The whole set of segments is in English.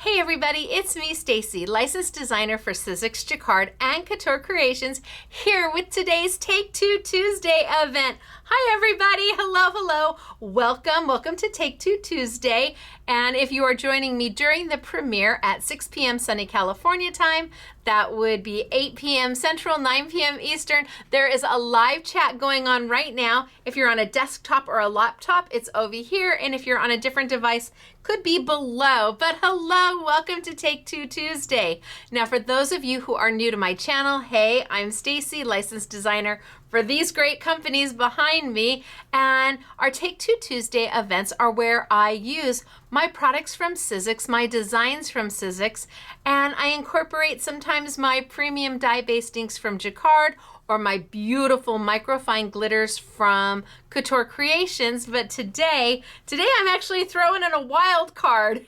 Hey everybody, it's me, Stacey, licensed designer for Sizzix, Jacquard, and Couture Creations, here with today's Take Two Tuesday event. Hi everybody, hello. Welcome to Take Two Tuesday. And if you are joining me during the premiere at 6 p.m. sunny California time, that would be 8 p.m. Central, 9 p.m. Eastern. There is a live chat going on right now. If you're on a desktop or a laptop, it's over here. And if you're on a different device, could be below. But hello, welcome to Take Two Tuesday. Now, for those of you who are new to my channel, hey, I'm Stacey, licensed designer for these great companies behind me. And our Take Two Tuesday events are where I use my products from Sizzix, my designs from Sizzix, and I incorporate sometimes my premium dye-based inks from Jacquard or my beautiful microfine glitters from Couture Creations. But today I'm actually throwing in a wild card.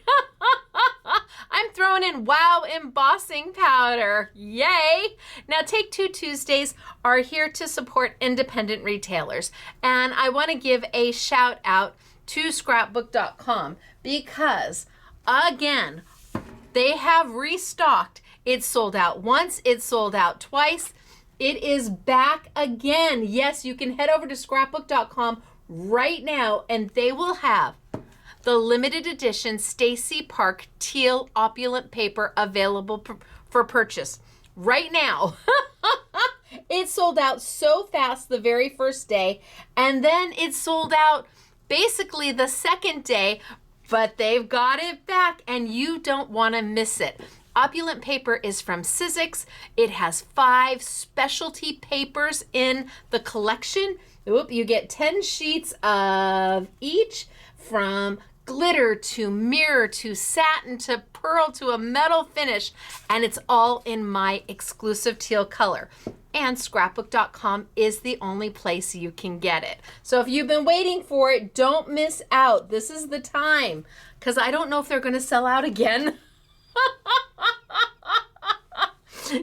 I'm throwing in Wow embossing powder. Yay! Now, Take Two Tuesdays are here to support independent retailers. And I want to give a shout out to scrapbook.com because, again, they have restocked. It's sold out once, it's sold out twice. It is back again. Yes, you can head over to scrapbook.com right now and they will have the limited edition Stacey Park teal opulent paper available for purchase right now. It sold out so fast the very first day, and then it sold out basically the second day, but they've got it back and you don't want to miss it. Opulent paper is from Sizzix. It has 5 specialty papers in the collection. You get 10 sheets of each, from glitter to mirror to satin to pearl to a metal finish, and it's all in my exclusive teal color. And scrapbook.com is the only place you can get it. So if you've been waiting for it, don't miss out. This is the time, because I don't know if they're going to sell out again.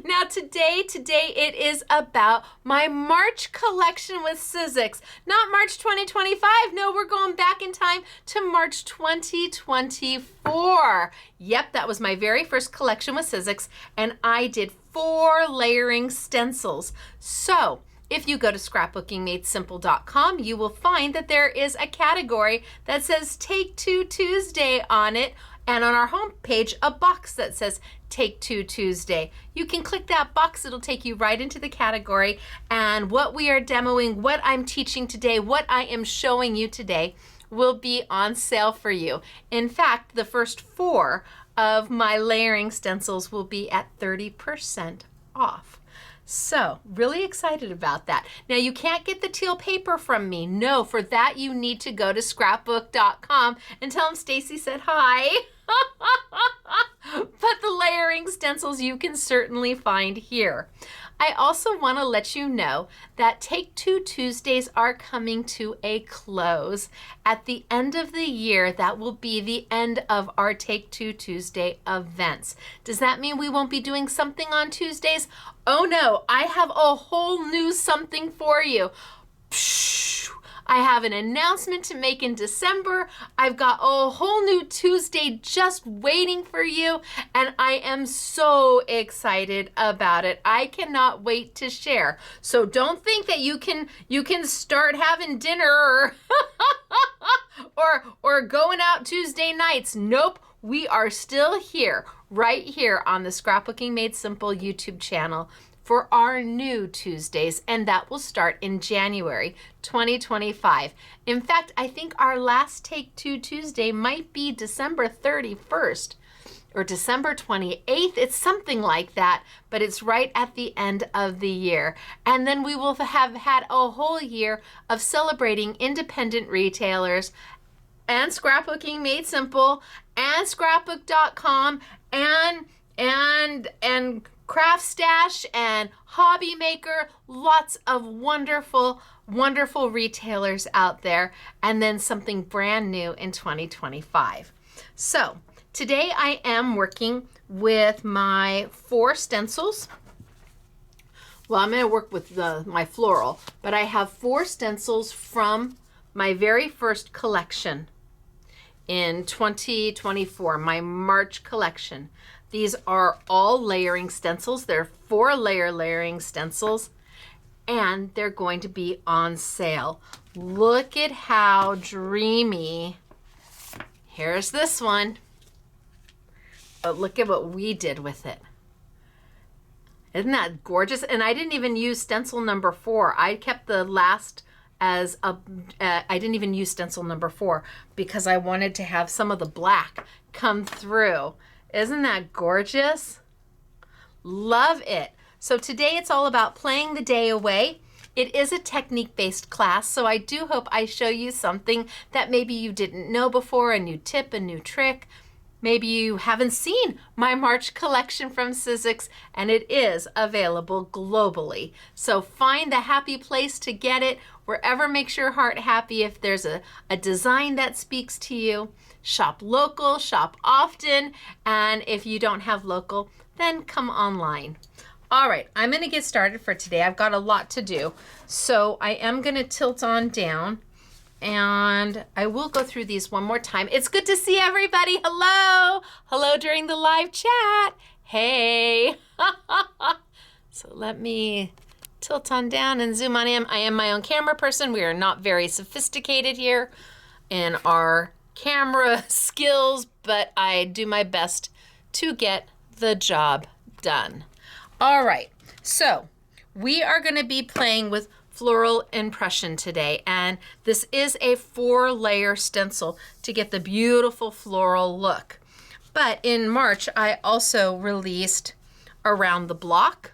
Now today it is about my March collection with Sizzix. Not March 2025, no, we're going back in time to March 2024. Yep, that was my very first collection with Sizzix, and I did 4 layering stencils. So if you go to scrapbookingmadesimple.com, you will find that there is a category that says Take Two Tuesday on it, and on our home page, a box that says Take Two Tuesday. You can click that box, it'll take you right into the category, and what we are demoing, what I'm teaching today, what I am showing you today will be on sale for you. In fact, the first 4 of my layering stencils will be at 30% off. So, really excited about that. Now, you can't get the teal paper from me. No, for that you need to go to scrapbook.com and tell them Stacey said hi. But the layering stencils you can certainly find here. I also want to let you know that Take Two Tuesdays are coming to a close. At the end of the year, that will be the end of our Take Two Tuesday events. Does that mean we won't be doing something on Tuesdays? Oh no, I have a whole new something for you. I have an announcement to make in December. I've got a whole new Tuesday just waiting for you, and I am so excited about it. I cannot wait to share. So don't think that you can start having dinner or going out Tuesday nights. Nope, we are still here, right here on the Scrapbooking Made Simple YouTube channel for our new Tuesdays, and that will start in January 2025. In fact, I think our last Take Two Tuesday might be December 31st or December 28th. It's something like that, but it's right at the end of the year. And then we will have had a whole year of celebrating independent retailers and Scrapbooking Made Simple and scrapbook.com and Craft Stash and Hobby Maker, lots of wonderful retailers out there, and then something brand new in 2025. So today I am working with my 4 stencils. Well, I'm going to work with my floral, but I have 4 stencils from my very first collection in 2024, my March collection. These are all layering stencils. They're 4-layer layering stencils, and they're going to be on sale. Look at how dreamy. Here's this one. But look at what we did with it. Isn't that gorgeous? And I didn't even use stencil number 4. I kept the last as a, I didn't even use stencil number 4 because I wanted to have some of the black come through. Isn't that gorgeous? Love it. So today it's all about playing the day away. It is a technique-based class, so I do hope I show you something that maybe you didn't know before, a new tip, a new trick. Maybe you haven't seen my March collection from Sizzix, and it is available globally. So find the happy place to get it. Wherever makes your heart happy. If there's a design that speaks to you, shop local, shop often, and if you don't have local, then come online. All right, I'm gonna get started for today. I've got a lot to do. So I am gonna tilt on down, and I will go through these one more time. It's good to see everybody. Hello. Hello during the live chat. Hey. So let me tilt on down and zoom on in. I am my own camera person. We are not very sophisticated here in our camera skills, but I do my best to get the job done. All right, so we are going to be playing with floral impression today, and this is a 4-layer stencil to get the beautiful floral look. But in March, I also released Around the Block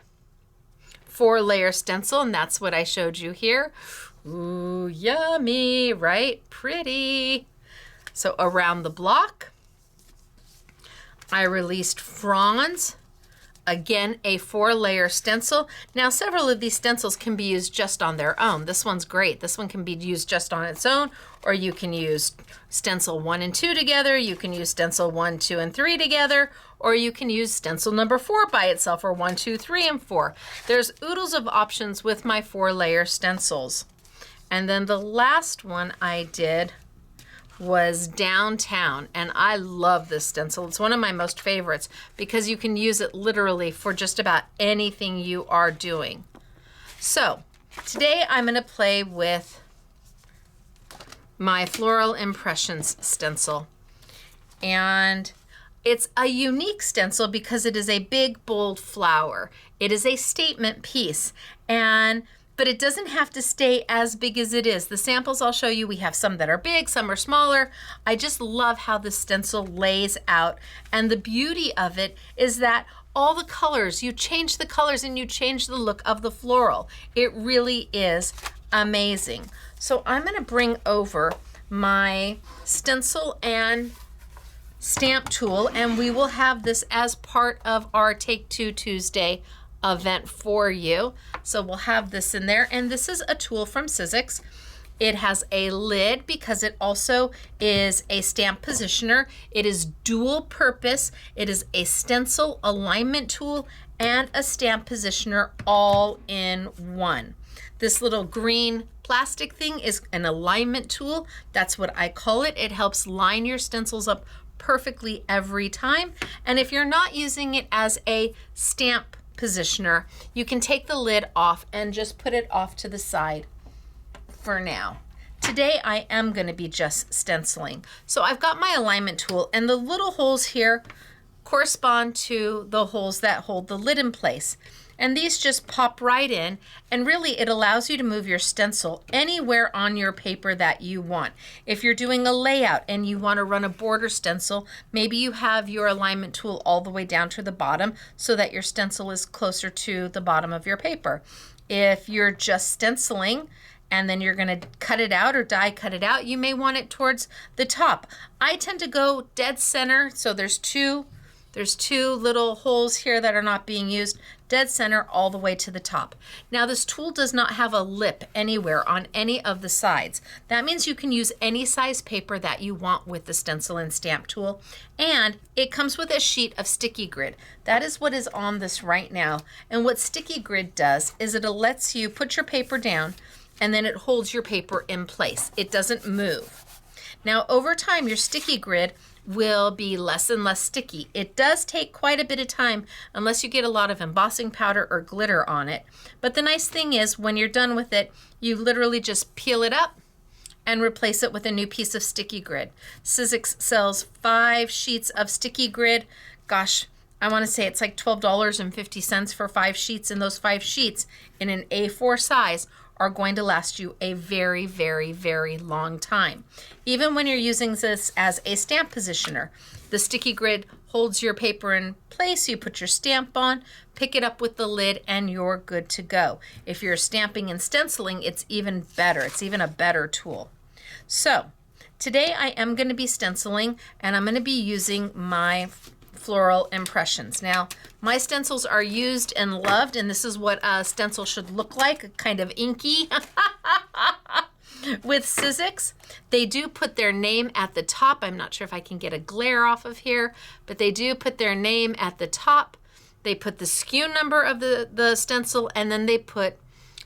4-layer stencil, and that's what I showed you here. Ooh, yummy, right? Pretty. So Around the Block, I released Fronds. Again, a 4-layer stencil. Now, several of these stencils can be used just on their own. This one's great. This one can be used just on its own, or you can use stencil 1 and 2 together. You can use stencil 1, 2, and 3 together, or you can use stencil number 4 by itself, or 1, 2, 3, and 4. There's oodles of options with my 4-layer stencils. And then the last one I did was Downtown, and I love this stencil. It's one of my most favorites because you can use it literally for just about anything you are doing. So today I'm going to play with my Floral Impressions stencil, and it's a unique stencil because it is a big, bold flower. It is a statement piece, but it doesn't have to stay as big as it is. The samples I'll show you, we have some that are big, some are smaller. I just love how the stencil lays out. And the beauty of it is that all the colors, you change the colors and you change the look of the floral. It really is amazing. So I'm gonna bring over my stencil and stamp tool, and we will have this as part of our Take Two Tuesday event for you. So we'll have this in there, and this is a tool from Sizzix. It has a lid because it also is a stamp positioner. It is dual purpose. It is a stencil alignment tool and a stamp positioner all in one. This little green plastic thing is an alignment tool. That's what I call it. It helps line your stencils up perfectly every time. And if you're not using it as a stamp positioner, you can take the lid off and just put it off to the side for now. Today I am going to be just stenciling. So I've got my alignment tool, and the little holes here correspond to the holes that hold the lid in place. And these just pop right in, and really it allows you to move your stencil anywhere on your paper that you want. If you're doing a layout and you want to run a border stencil, maybe you have your alignment tool all the way down to the bottom so that your stencil is closer to the bottom of your paper. If you're just stenciling and then you're going to cut it out or die cut it out, you may want it towards the top. I tend to go dead center, so there's two little holes here that are not being used, dead center all the way to the top. Now this tool does not have a lip anywhere on any of the sides. That means you can use any size paper that you want with the stencil and stamp tool. And it comes with a sheet of sticky grid. That is what is on this right now. And what sticky grid does is it lets you put your paper down, and then it holds your paper in place. It doesn't move. Now, over time, your sticky grid will be less and less sticky. It does take quite a bit of time unless you get a lot of embossing powder or glitter on it. But the nice thing is when you're done with it, you literally just peel it up and replace it with a new piece of sticky grid. Sizzix sells 5 sheets of sticky grid. Gosh, I want to say it's like $12.50 for 5 sheets, and those 5 sheets in an A4 size are going to last you a very, very, very long time. Even when you're using this as a stamp positioner, the sticky grid holds your paper in place, you put your stamp on, pick it up with the lid, and you're good to go. If you're stamping and stenciling, it's even better. It's even a better tool. So today I am going to be stenciling, and I'm going to be using my floral impressions. Now, my stencils are used and loved, and this is what a stencil should look like, kind of inky. With Sizzix, they do put their name at the top. I'm not sure if I can get a glare off of here, but they do put their name at the top. They put the SKU number of the stencil, and then they put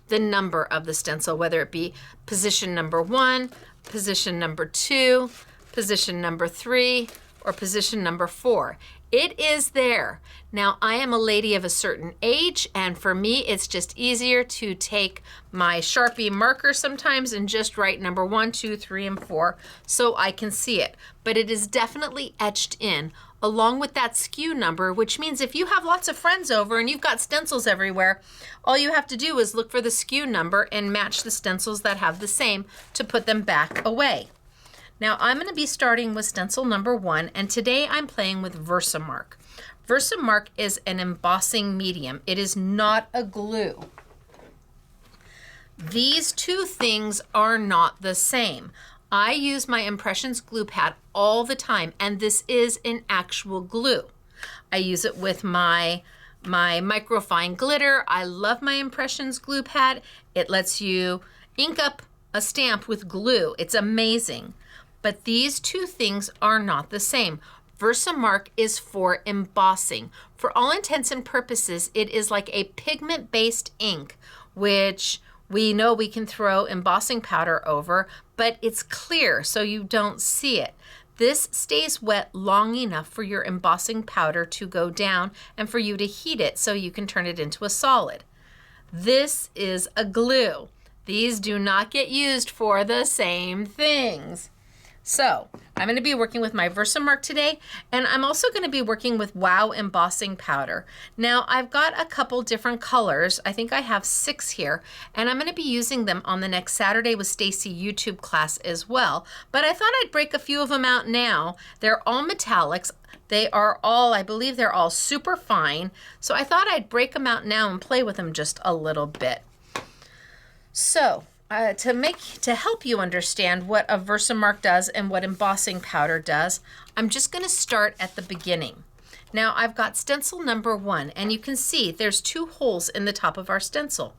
the number of the stencil, whether it be position number 1, position number 2, position number 3, or position number 4. It is there. Now, I am a lady of a certain age, and for me, it's just easier to take my Sharpie marker sometimes and just write number 1, 2, 3, and 4 so I can see it. But it is definitely etched in along with that SKU number, which means if you have lots of friends over and you've got stencils everywhere, all you have to do is look for the SKU number and match the stencils that have the same to put them back away. Now, I'm going to be starting with stencil number 1, and today I'm playing with Versamark. Versamark is an embossing medium. It is not a glue. These two things are not the same. I use my Impressions glue pad all the time, and this is an actual glue. I use it with my microfine glitter. I love my Impressions glue pad. It lets you ink up a stamp with glue. It's amazing. But these two things are not the same. Versamark is for embossing. For all intents and purposes, it is like a pigment-based ink, which we know we can throw embossing powder over, but it's clear so you don't see it. This stays wet long enough for your embossing powder to go down and for you to heat it so you can turn it into a solid. This is a glue. These do not get used for the same things. So I'm going to be working with my Versamark today, and I'm also going to be working with Wow embossing powder. Now, I've got a couple different colors. I think I have 6 here, and I'm going to be using them on the next Saturday with Stacey YouTube class as well. But I thought I'd break a few of them out now. They're all metallics. They are all, I believe they're all super fine. So I thought I'd break them out now and play with them just a little bit. So to help you understand what a Versamark does and what embossing powder does, I'm just going to start at the beginning. Now, I've got stencil number 1, and you can see there's 2 holes in the top of our stencil.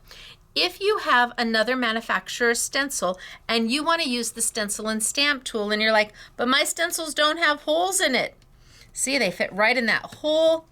If you have another manufacturer's stencil and you want to use the stencil and stamp tool and you're like, but my stencils don't have holes in it. See, they fit right in that hole,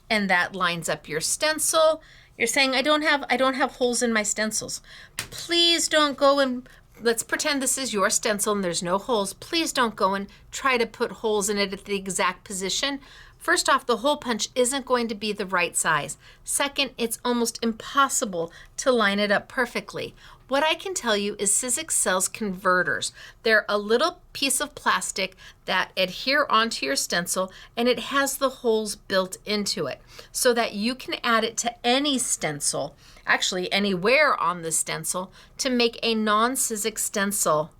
and that lines up your stencil. You're saying, I don't have holes in my stencils. Please don't go and, let's pretend this is your stencil and there's no holes. Please don't go and try to put holes in it at the exact position. First off, the hole punch isn't going to be the right size. Second, it's almost impossible to line it up perfectly. What I can tell you is Sizzix sells converters. They're a little piece of plastic that adhere onto your stencil, and it has the holes built into it so that you can add it to any stencil, actually anywhere on the stencil, to make a non-Sizzix stencil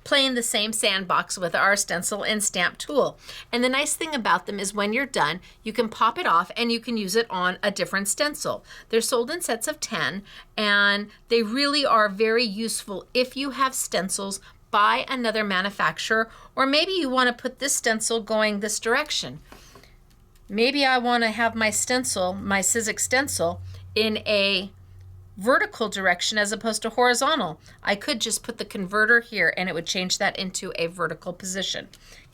playing the same sandbox with our stencil and stamp tool. And the nice thing about them is when you're done, you can pop it off and you can use it on a different stencil. They're sold in sets of 10, and they really are very useful if you have stencils by another manufacturer, or maybe you want to put this stencil going this direction. Maybe I want to have my stencil, my Sizzix stencil, in a vertical direction as opposed to horizontal. I could just put the converter here and it would change that into a vertical position.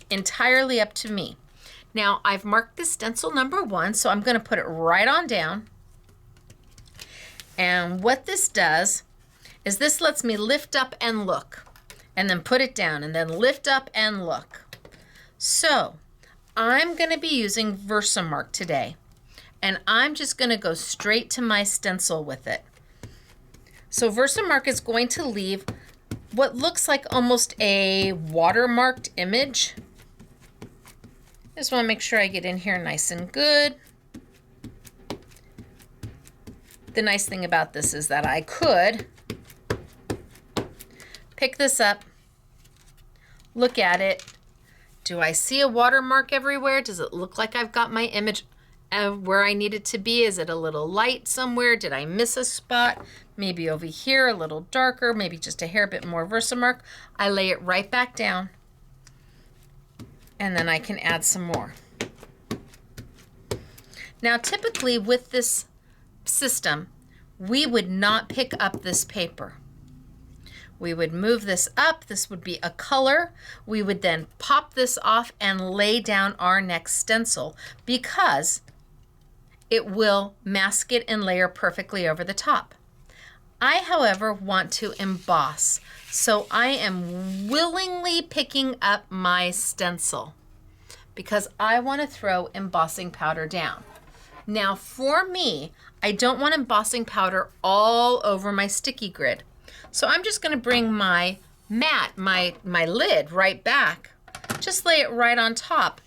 Entirely up to me. Now, I've marked this stencil number 1, so I'm going to put it right on down. And what this does is this lets me lift up and look. and then put it down, and then lift up and look. So I'm going to be using Versamark today, and I'm just going to go straight to my stencil with it. So Versamark is going to leave what looks like almost a watermarked image. Just want to make sure I get in here nice and good. The nice thing about this is that I could pick this up, look at it. Do I see a watermark everywhere? Does it look like I've got my image where I need it to be? Is it a little light somewhere? Did I miss a spot? Maybe over here, a little darker, maybe just a hair bit more Versamark. I lay it right back down, and then I can add some more. Now, typically with this system, we would not pick up this paper. We would move this up. This would be a color. We would then pop this off and lay down our next stencil because it will mask it and layer perfectly over the top. I, however, want to emboss, so I am willingly picking up my stencil because I want to throw embossing powder down. Now, for me, I don't want embossing powder all over my sticky grid. So I'm just going to bring my mat, my lid right back, just lay it right on top.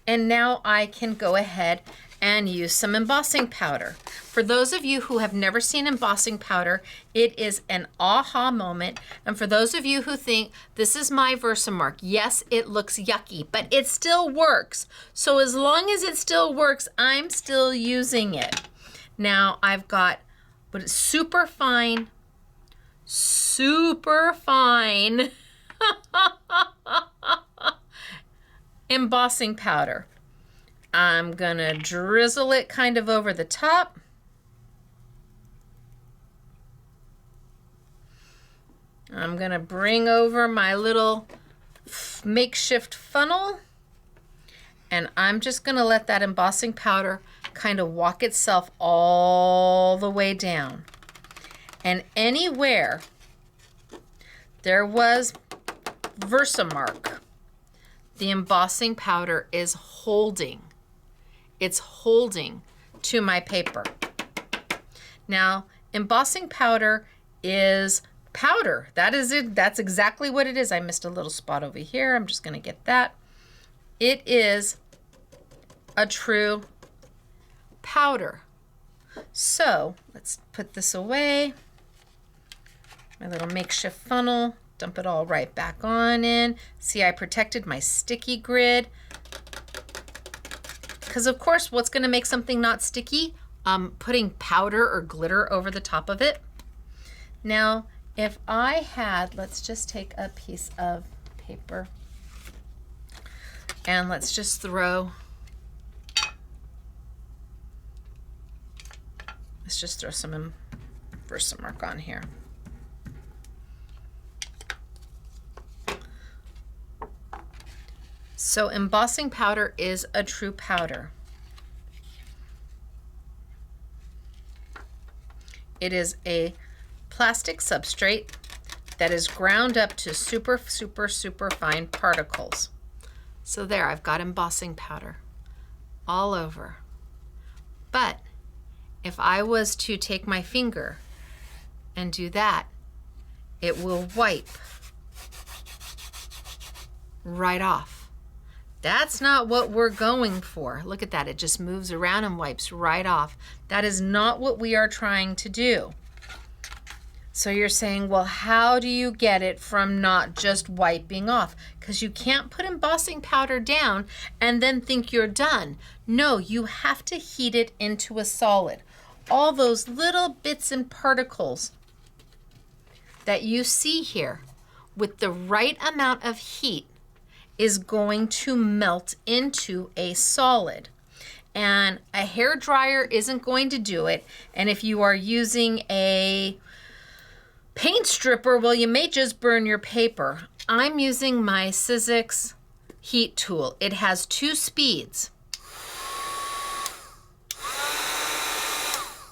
And now I can go ahead and use some embossing powder. For those of you who have never seen embossing powder, it is an aha moment. And for those of you who think this is my Versamark, yes, it looks yucky, but it still works. So as long as it still works, I'm still using it. Now I've got but it's super fine embossing powder. I'm gonna drizzle it kind of over the top. I'm gonna bring over my little makeshift funnel, and I'm just gonna let that embossing powder kind of walk itself all the way down. And anywhere there was Versamark, the embossing powder is holding. It's holding to my paper. Now, embossing powder is powder. That is it. That's exactly what it is. I missed a little spot over here. I'm just going to get that. It is a true powder. So let's put this away. My little makeshift funnel. Dump it all right back on in. See, I protected my sticky grid. Because of course, what's going to make something not sticky? Putting powder or glitter over the top of it. Now, if I had, let's just take a piece of paper and let's just throw some Versamark on here. So embossing powder is a true powder. It is a plastic substrate that is ground up to super fine particles. So there, I've got embossing powder all over. But if I was to take my finger and do that, it will wipe right off. That's not what we're going for. Look at that, it just moves around and wipes right off. That is not what we are trying to do. So you're saying, well, how do you get it from not just wiping off? Because you can't put embossing powder down and then think you're done. No, you have to heat it into a solid. All those little bits and particles that you see here, with the right amount of heat, is going to melt into a solid. And a hair dryer isn't going to do it. And if you are using a paint stripper, well, you may just burn your paper. I'm using my Sizzix heat tool. It has 2 speeds.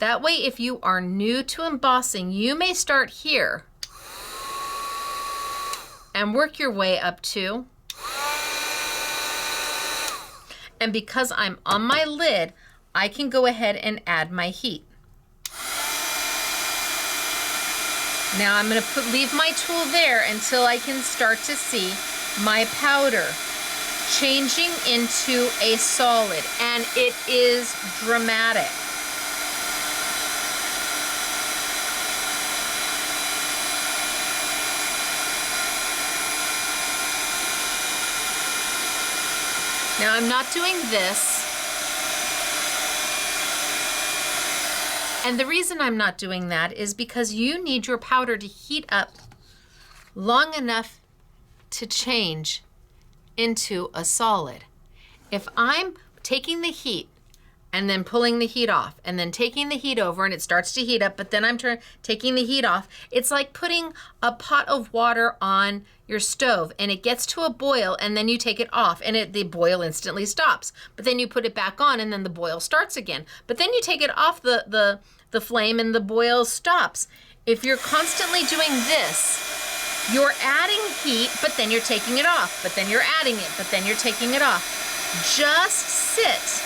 That way, if you are new to embossing, you may start here and work your way up to. And because I'm on my lid, I can go ahead and add my heat. Now I'm going to leave my tool there until I can start to see my powder changing into a solid, and it is dramatic. Now I'm not doing this. And the reason I'm not doing that is because you need your powder to heat up long enough to change into a solid. If I'm taking the heat and then pulling the heat off and then taking the heat over and it starts to heat up, but then I'm taking the heat off, it's like putting a pot of water on your stove and it gets to a boil and then you take it off and the boil instantly stops. But then you put it back on and then the boil starts again. But then you take it off the flame and the boil stops. If you're constantly doing this, you're adding heat, but then you're taking it off, but then you're adding it, but then you're taking it off. Just sit,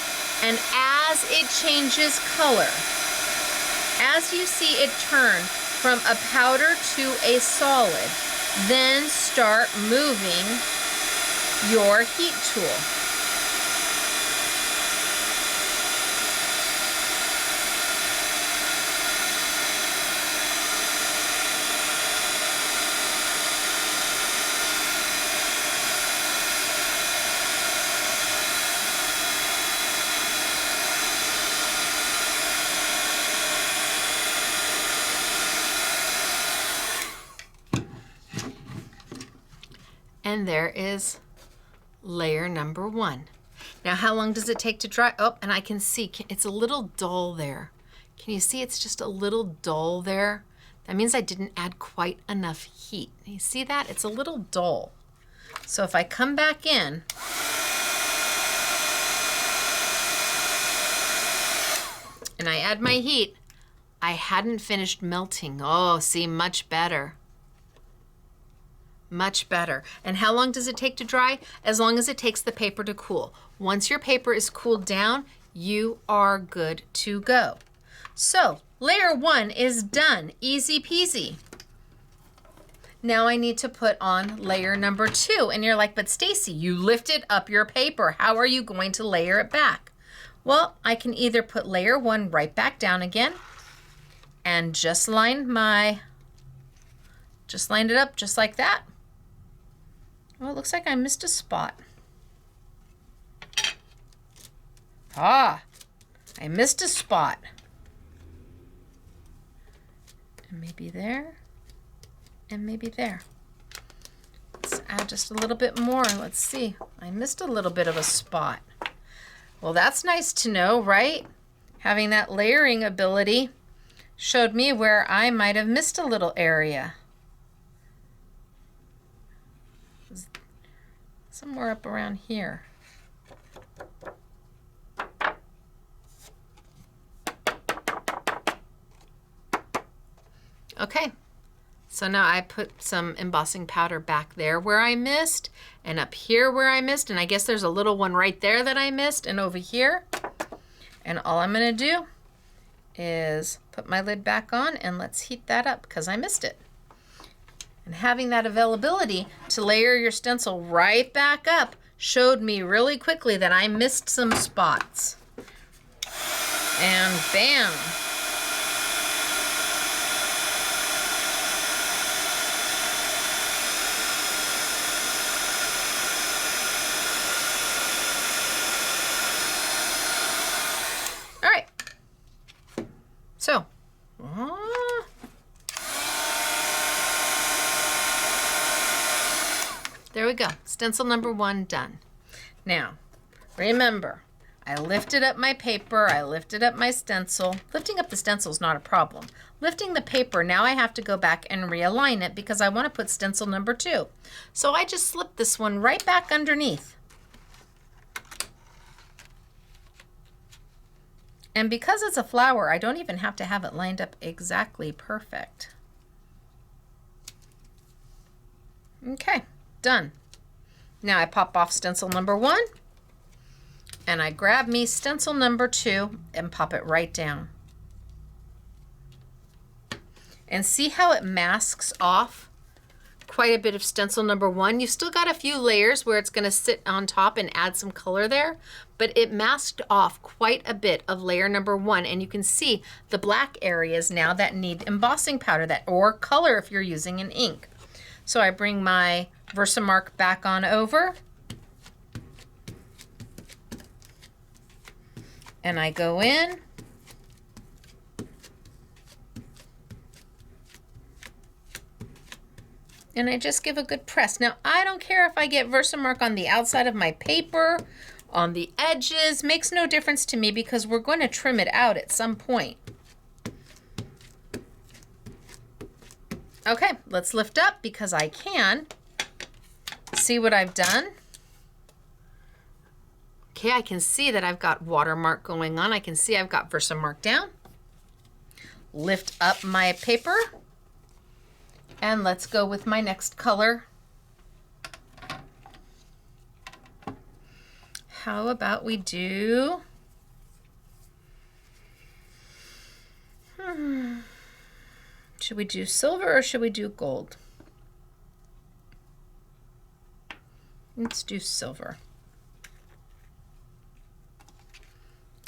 and as it changes color, as you see it turn from a powder to a solid, then start moving your heat tool. And there is layer number 1. Now, how long does it take to dry? Oh, and I can see it's a little dull there. Can you see it's just a little dull there? That means I didn't add quite enough heat. You see that? It's a little dull. So if I come back in, and I add my heat, I hadn't finished melting. Oh, see, much better. Much better. And how long does it take to dry? As long as it takes the paper to cool. Once your paper is cooled down, you are good to go. So layer 1 is done, easy peasy. Now I need to put on layer number 2. And you're like, but Stacey, you lifted up your paper. How are you going to layer it back? Well, I can either put layer 1 right back down again and just lined it up just like that. Well, it looks like I missed a spot. I missed a spot. And maybe there, and maybe there. Let's add just a little bit more. Let's see. I missed a little bit of a spot. Well, that's nice to know, right? Having that layering ability showed me where I might have missed a little area. Somewhere up around here. Okay, so now I put some embossing powder back there where I missed, and up here where I missed, and I guess there's a little one right there that I missed, and over here. And all I'm gonna do is put my lid back on and let's heat that up because I missed it. And having that availability to layer your stencil right back up showed me really quickly that I missed some spots. And bam. All right. So, there we go. Stencil number 1 done. Now, remember, I lifted up my paper, I lifted up my stencil. Lifting up the stencil is not a problem. Lifting the paper, now I have to go back and realign it because I want to put stencil number 2. So I just slipped this one right back underneath. And because it's a flower, I don't even have to have it lined up exactly perfect. Okay, done. Now I pop off stencil number 1 and I grab me stencil number 2 and pop it right down. And see how it masks off quite a bit of stencil number 1. You still got a few layers where it's going to sit on top and add some color there, but it masked off quite a bit of layer number 1, and you can see the black areas now that need embossing powder or color if you're using an ink. So I bring my Versamark back on over, and I go in and I just give a good press. Now, I don't care if I get Versamark on the outside of my paper, on the edges, makes no difference to me because we're going to trim it out at some point. Okay, let's lift up because I can. See what I've done? Okay, I can see that I've got watermark going on. I can see I've got Versamark down. Lift up my paper. And let's go with my next color. How about we do... Should we do silver or should we do gold? Let's do silver.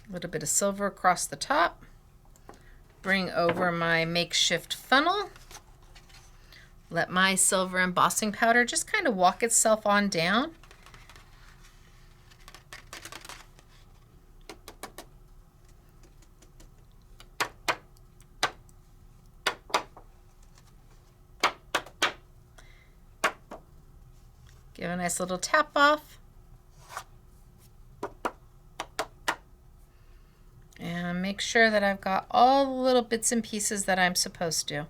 A little bit of silver across the top. Bring over my makeshift funnel. Let my silver embossing powder just kind of walk itself on down. Give a nice little tap off. And make sure that I've got all the little bits and pieces that I'm supposed to.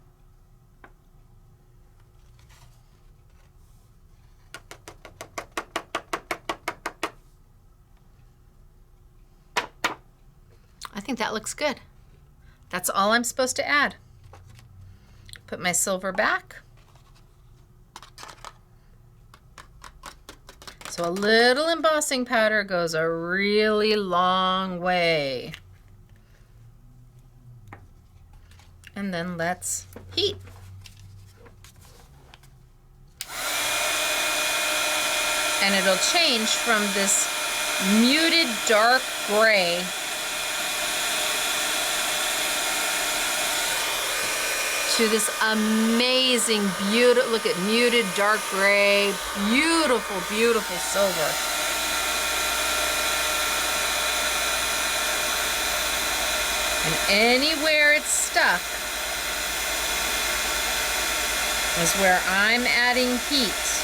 I think that looks good. That's all I'm supposed to add. Put my silver back. So a little embossing powder goes a really long way. And then let's heat. And it'll change from this muted dark gray to this amazing, beautiful, look at muted dark gray, beautiful, beautiful silver. And anywhere it's stuck is where I'm adding heat.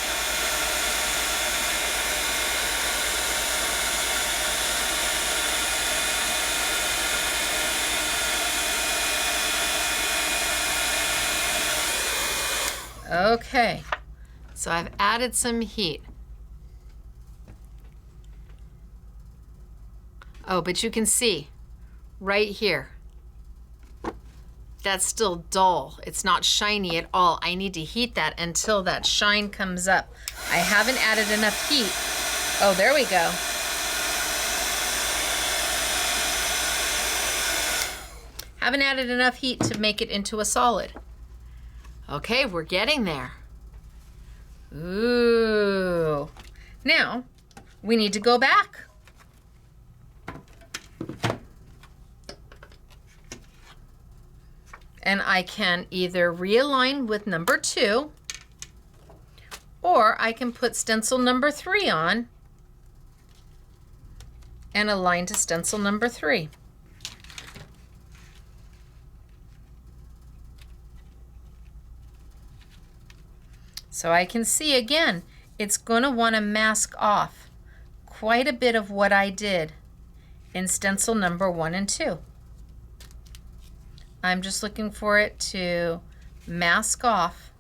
Okay, so I've added some heat. Oh, but you can see right here, that's still dull. It's not shiny at all. I need to heat that until that shine comes up. I haven't added enough heat. Oh, there we go. Haven't added enough heat to make it into a solid. Okay, we're getting there. Ooh. Now, we need to go back. And I can either realign with number 2, or I can put stencil number 3 on and align to stencil number 3. So I can see again, it's going to want to mask off quite a bit of what I did in stencil number 1 and 2. I'm just looking for it to mask off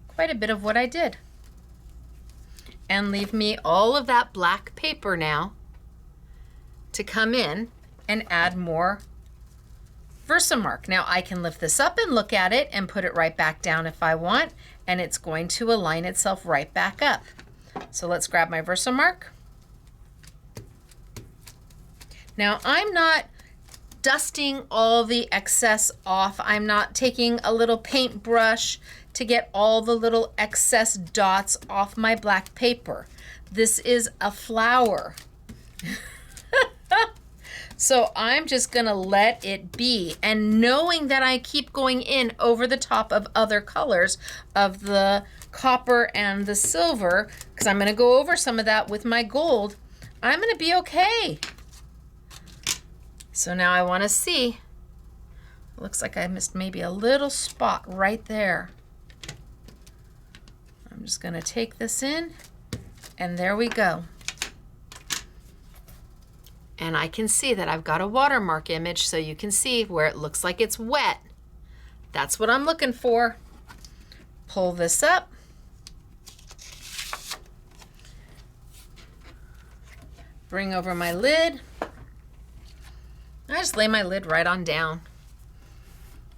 quite a bit of what I did and leave me all of that black paper now to come in and add more Versamark. Now I can lift this up and look at it and put it right back down if I want, and it's going to align itself right back up. So let's grab my Versamark. Now I'm not dusting all the excess off. I'm not taking a little paintbrush to get all the little excess dots off my black paper. This is a flower. So I'm just gonna let it be. And knowing that I keep going in over the top of other colors of the copper and the silver, because I'm gonna go over some of that with my gold, I'm gonna be okay. So now I wanna see, looks like I missed maybe a little spot right there. I'm just gonna take this in, and there we go. And I can see that I've got a watermark image, so you can see where it looks like it's wet. That's what I'm looking for. Pull this up. Bring over my lid. I just lay my lid right on down.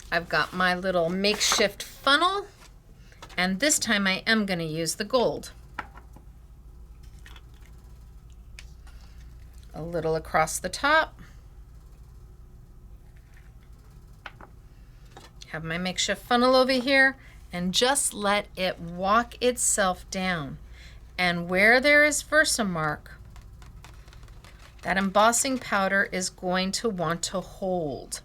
I've got my little makeshift funnel, and this time I am going to use the gold. A little across the top. Have my makeshift funnel over here, and just let it walk itself down. And where there is Versamark, that embossing powder is going to want to hold.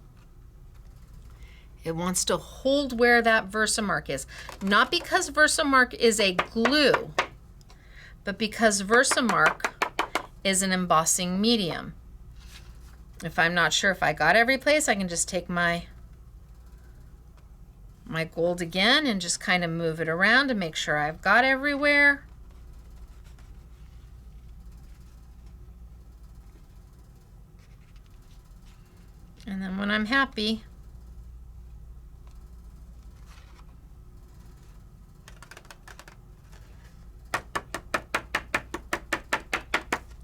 It wants to hold where that Versamark is. Not because Versamark is a glue, but because Versamark is an embossing medium. If I'm not sure if I got every place, I can just take my gold again and just kind of move it around to make sure I've got everywhere. And then when I'm happy,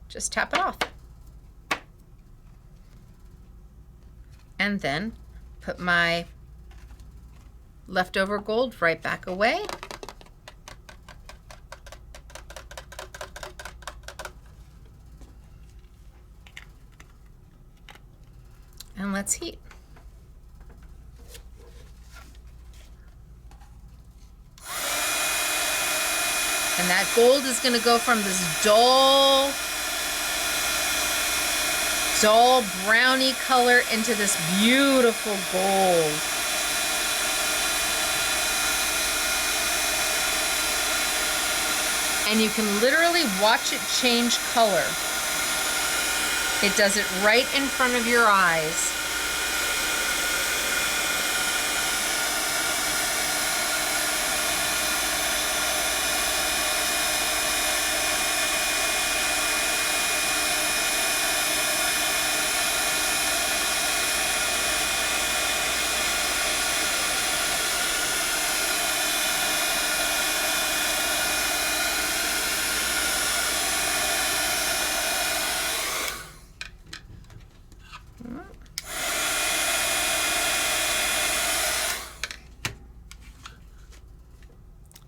just tap it off. And then put my leftover gold right back away. And let's heat. And that gold is going to go from this dull browny color into this beautiful gold. And you can literally watch it change color. It does it right in front of your eyes.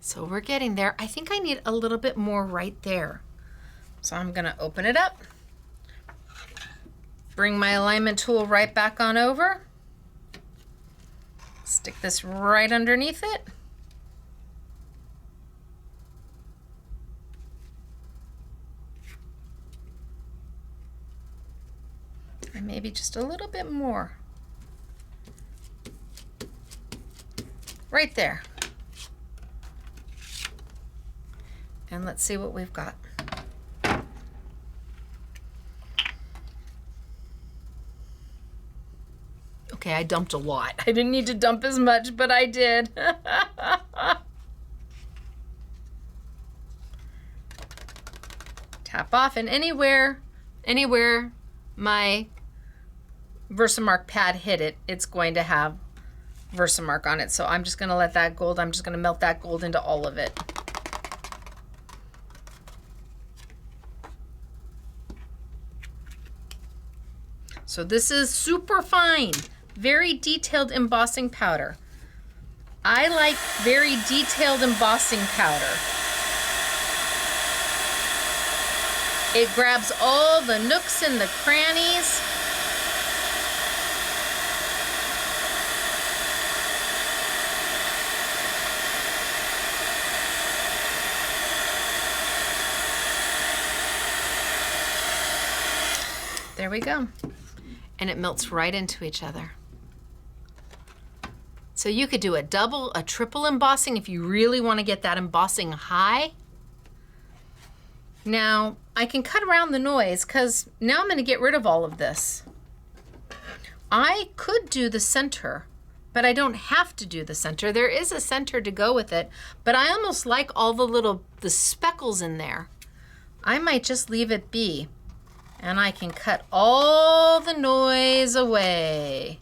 So we're getting there. I think I need a little bit more right there. So I'm gonna open it up, bring my alignment tool right back on over, stick this right underneath it. And maybe just a little bit more. Right there. And let's see what we've got. Okay, I dumped a lot. I didn't need to dump as much, but I did. Tap off, and anywhere my Versamark pad hit it, it's going to have Versamark on it. So I'm just gonna let that gold, I'm just gonna melt that gold into all of it. So this is super fine, very detailed embossing powder. I like very detailed embossing powder. It grabs all the nooks and the crannies. There we go. And it melts right into each other. So you could do a double, a triple embossing if you really want to get that embossing high. Now, I can cut around the noise because now I'm going to get rid of all of this. I could do the center, but I don't have to do the center. There is a center to go with it, but I almost like all the speckles in there. I might just leave it be, and I can cut all the noise away.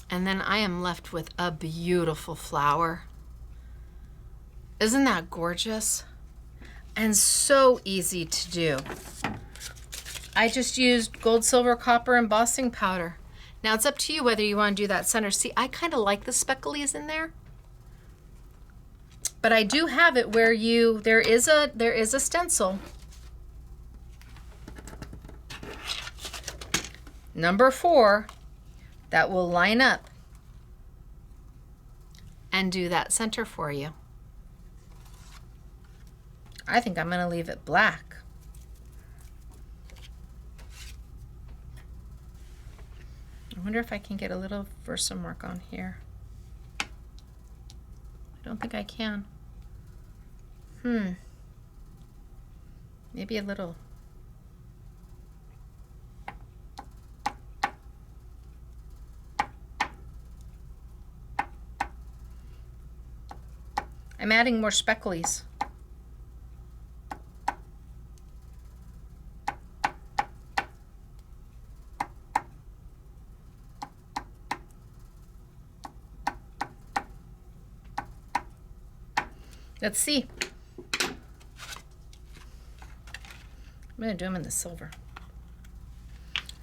And then I am left with a beautiful flower. Isn't that gorgeous? And so easy to do. I just used gold, silver, copper embossing powder. Now it's up to you whether you want to do that center. See, I kind of like the specklies in there. But I do have it where there is a stencil. Number 4. That will line up and do that center for you. I think I'm going to leave it black. I wonder if I can get a little Versamark on here. I don't think I can. Maybe a little. I'm adding more specklies. Let's see. I'm gonna do them in the silver.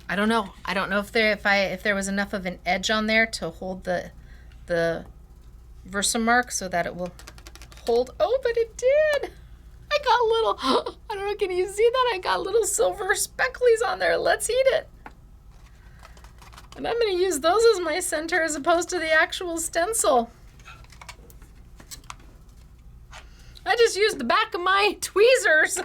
I don't know. I don't know if there was enough of an edge on there to hold the Versamark so that it will hold. Oh, but it did. I got little, I don't know, can you see that? I got little silver specklies on there. Let's eat it. And I'm going to use those as my center as opposed to the actual stencil. I just used the back of my tweezers.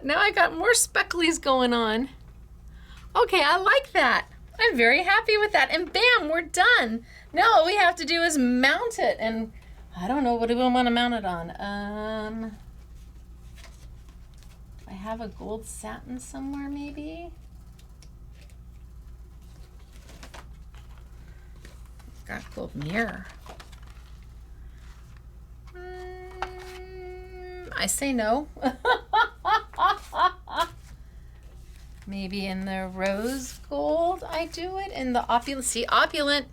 Now I got more specklies going on. Okay, I like that. I'm very happy with that. And bam, we're done. Now all we have to do is mount it. And I don't know, what do we want to mount it on? I have a gold satin somewhere maybe. Got a gold mirror. I say no. Maybe in the rose gold I do it. In the opulent. See, opulent.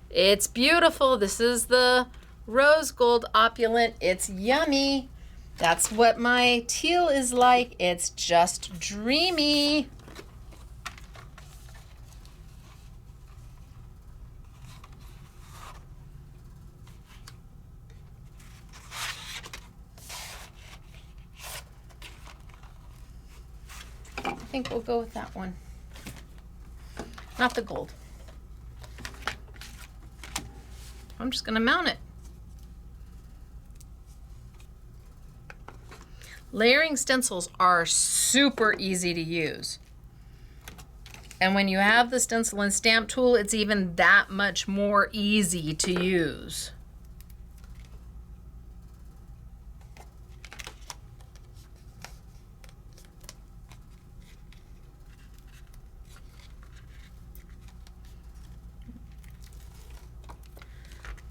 It's beautiful. This is the rose gold opulent. It's yummy. That's what my teal is like. It's just dreamy. I think we'll go with that one. Not the gold. I'm just going to mount it. Layering stencils are super easy to use. And when you have the stencil and stamp tool, it's even that much more easy to use.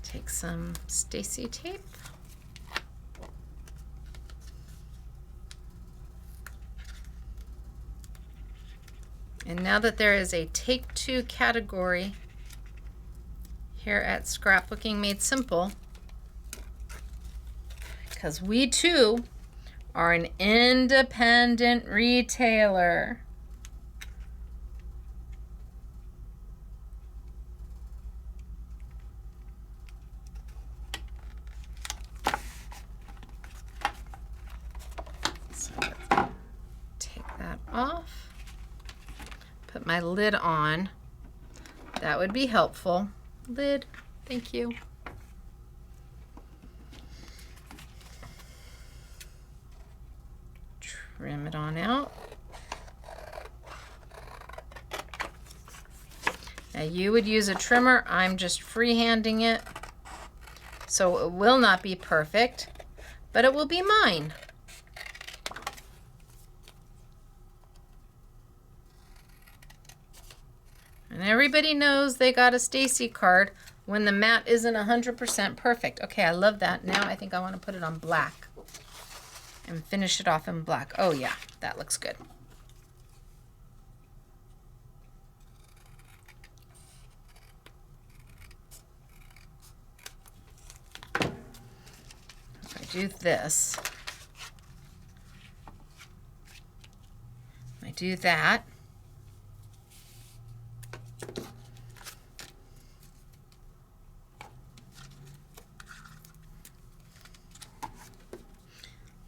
Take some Stacey tape. And now that there is a Take Two category here at Scrapbooking Made Simple, because we too are an independent retailer. So let's take that off. Put my lid on. That would be helpful. Lid, thank you. Trim it on out. Now you would use a trimmer. I'm just freehanding it. So it will not be perfect, but it will be mine. And everybody knows they got a Stacey card when the mat isn't 100% perfect. Okay, I love that. Now I think I want to put it on black and finish it off in black. Oh yeah, that looks good. If I do this, I do that.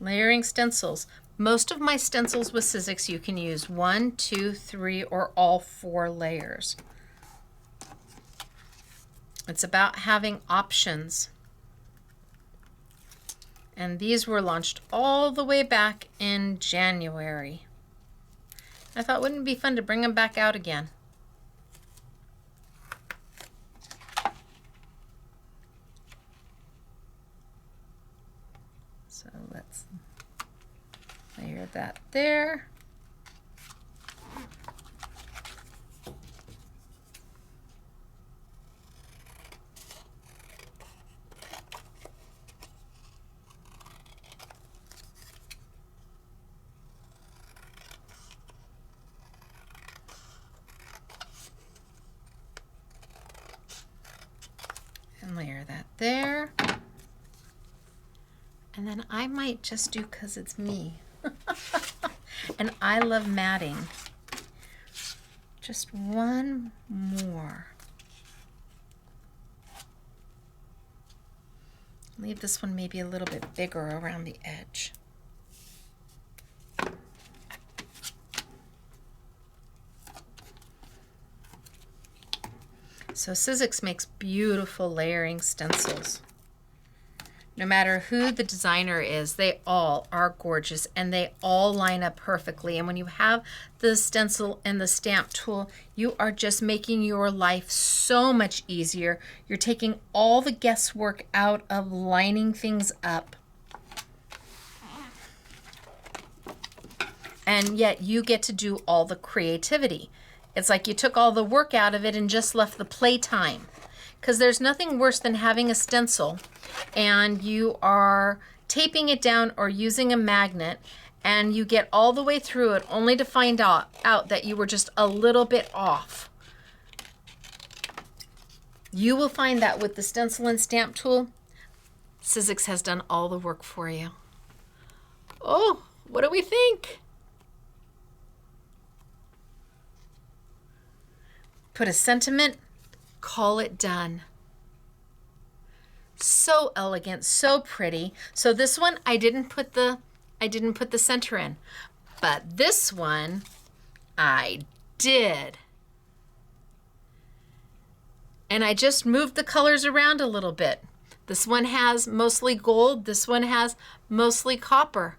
Layering stencils. Most of my stencils with Sizzix, you can use 1, 2, 3, or all 4 layers. It's about having options. And these were launched all the way back in January. I thought, wouldn't it be fun to bring them back out again? So let's layer that there. And layer that there. And then I might just do, because it's me, and I love matting, just one more. Leave this one maybe a little bit bigger around the edge. So Sizzix makes beautiful layering stencils. No matter who the designer is, they all are gorgeous and they all line up perfectly. And when you have the stencil and the stamp tool, you are just making your life so much easier. You're taking all the guesswork out of lining things up. And yet you get to do all the creativity. It's like you took all the work out of it and just left the playtime. Because there's nothing worse than having a stencil and you are taping it down or using a magnet and you get all the way through it only to find out that you were just a little bit off. You will find that with the stencil and stamp tool, Sizzix has done all the work for you. Oh, what do we think? Put a sentiment, call it done. So elegant, so pretty. So this one I didn't put the center in, but this one I did. And I just moved the colors around a little bit. This one has mostly gold, this one has mostly copper.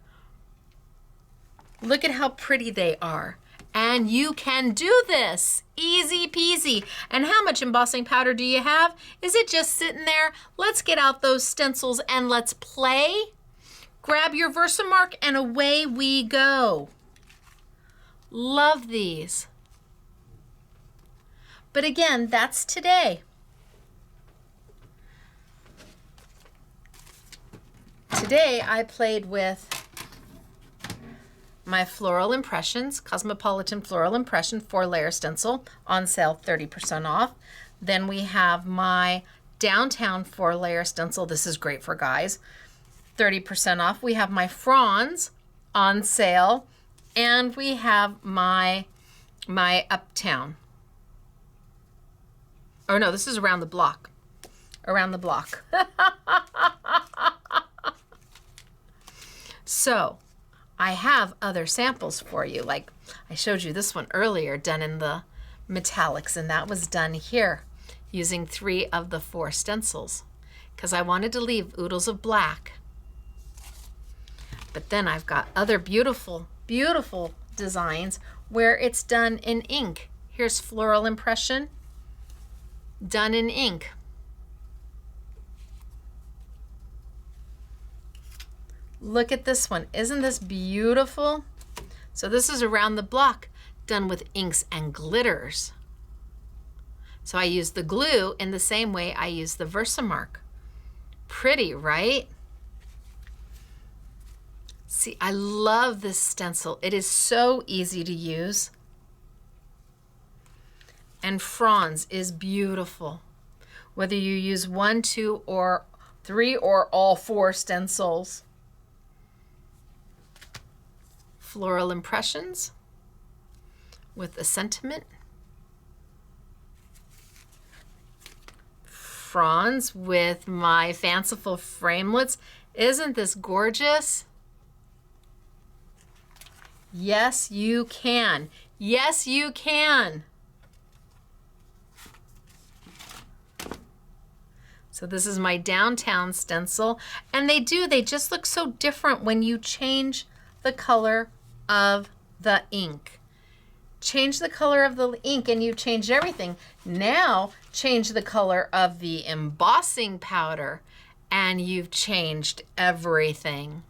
Look at how pretty they are. And you can do this, easy peasy. And how much embossing powder do you have? Is it just sitting there? Let's get out those stencils and let's play. Grab your Versamark and away we go. Love these. But again, that's today. Today I played with my Floral Impressions, Cosmopolitan Floral Impression 4-layer stencil, on sale 30% off. Then we have my Downtown 4-layer stencil. This is great for guys, 30% off. We have my Fronds on sale, and we have my Uptown. Oh no, this is Around the Block. Around the Block. So I have other samples for you. Like I showed you this one earlier, done in the metallics, and that was done here using 3 of the 4 stencils because I wanted to leave oodles of black. But then I've got other beautiful, beautiful designs where it's done in ink. Here's Floral Impression, done in ink. Look at this one. Isn't this beautiful? So this is Around the Block, done with inks and glitters. So I use the glue in the same way I use the Versamark. Pretty, right? See, I love this stencil. It is so easy to use. And Fronds is beautiful. Whether you use 1, 2, or 3, or all 4 stencils. Floral Impressions with a sentiment. Fronds with my fanciful framelits. Isn't this gorgeous? Yes, you can. Yes, you can. So this is my Downtown stencil, and they just look so different when you change the color of the ink. Change the color of the ink and you've changed everything. Now change the color of the embossing powder and you've changed everything.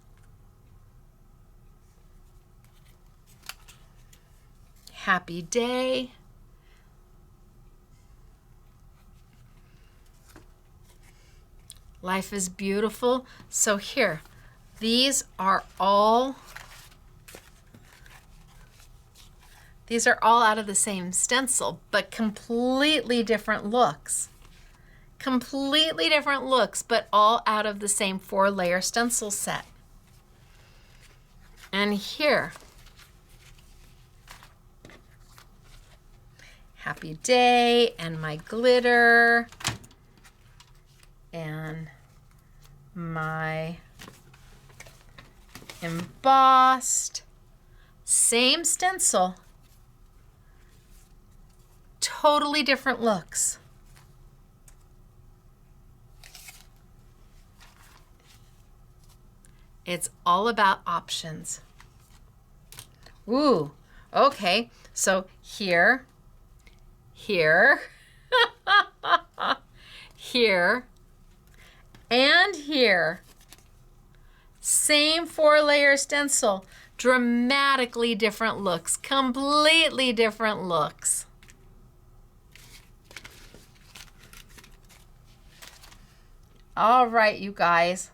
Happy Day. Life is beautiful. So here, these are all out of the same stencil, but completely different looks. Completely different looks, but all out of the same 4-layer stencil set. And here, Happy Day, and my glitter, and my embossed, same stencil, totally different looks. It's all about options. Ooh, okay. So here, here, here, and here. Same 4-layer stencil, dramatically different looks, completely different looks. All right, you guys.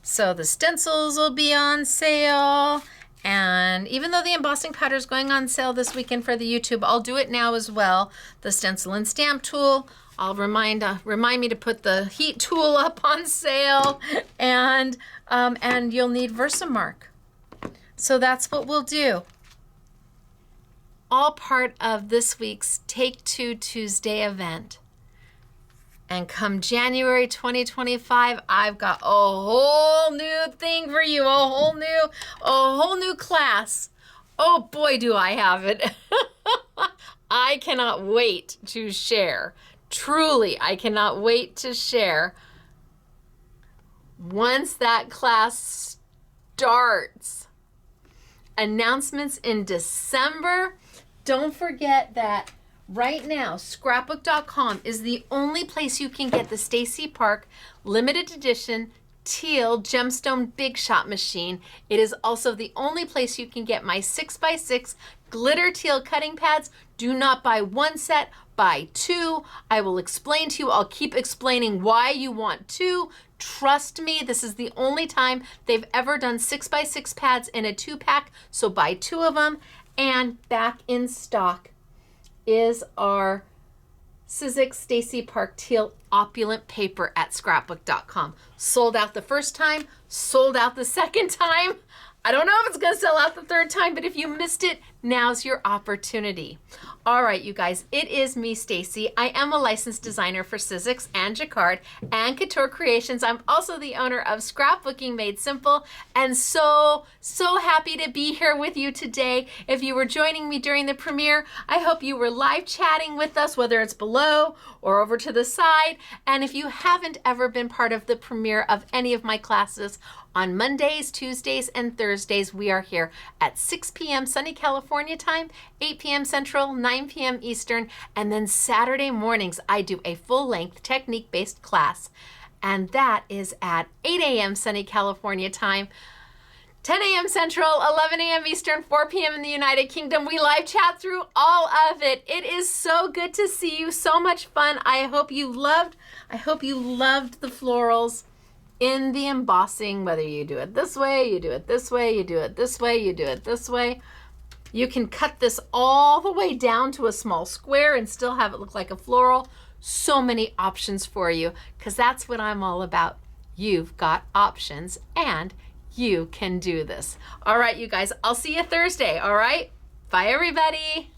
So the stencils will be on sale, and even though the embossing powder is going on sale this weekend for the YouTube, I'll do it now as well. The stencil and stamp tool, I'll remind me to put the heat tool up on sale, and you'll need Versamark. So that's what we'll do. All part of this week's Take 2 Tuesday event. And come January 2025, I've got a whole new thing for you, a whole new class. Oh boy, do I have it. I cannot wait to share. Truly, I cannot wait to share. Once that class starts, announcements in December. Don't forget that right now, scrapbook.com is the only place you can get the Stacey Park limited edition teal gemstone big shot machine. It is also the only place you can get my 6x6 glitter teal cutting pads, Do not buy one set, buy two. I will explain to you, I'll keep explaining why you want two. Trust me, this is the only time they've ever done 6x6 pads in a 2-pack, so buy two of them. And back in stock is our Sizzix Stacey Park Teal Opulent Paper at scrapbook.com. Sold out the first time, sold out the second time. I don't know if it's gonna sell out the third time, but if you missed it, now's your opportunity. All right, you guys, it is me, Stacey. I am a licensed designer for Sizzix and Jacquard and Couture Creations. I'm also the owner of Scrapbooking Made Simple, and so happy to be here with you today. If you were joining me during the premiere, I hope you were live chatting with us, whether it's below or over to the side. And if you haven't ever been part of the premiere of any of my classes, on Mondays, Tuesdays, and Thursdays, we are here at 6 p.m. sunny California time, 8 p.m. Central, 9 p.m. Eastern, and then Saturday mornings, I do a full-length technique-based class, and that is at 8 a.m. sunny California time, 10 a.m. Central, 11 a.m. Eastern, 4 p.m. in the United Kingdom. We live chat through all of it. It is so good to see you, so much fun. I hope you loved the florals in the embossing, whether you do it this way, you do it this way, you do it this way, you do it this way. You can cut this all the way down to a small square and still have it look like a floral. So many options for you, because that's what I'm all about. You've got options and you can do this. All right, you guys, I'll see you Thursday, all right? Bye, everybody.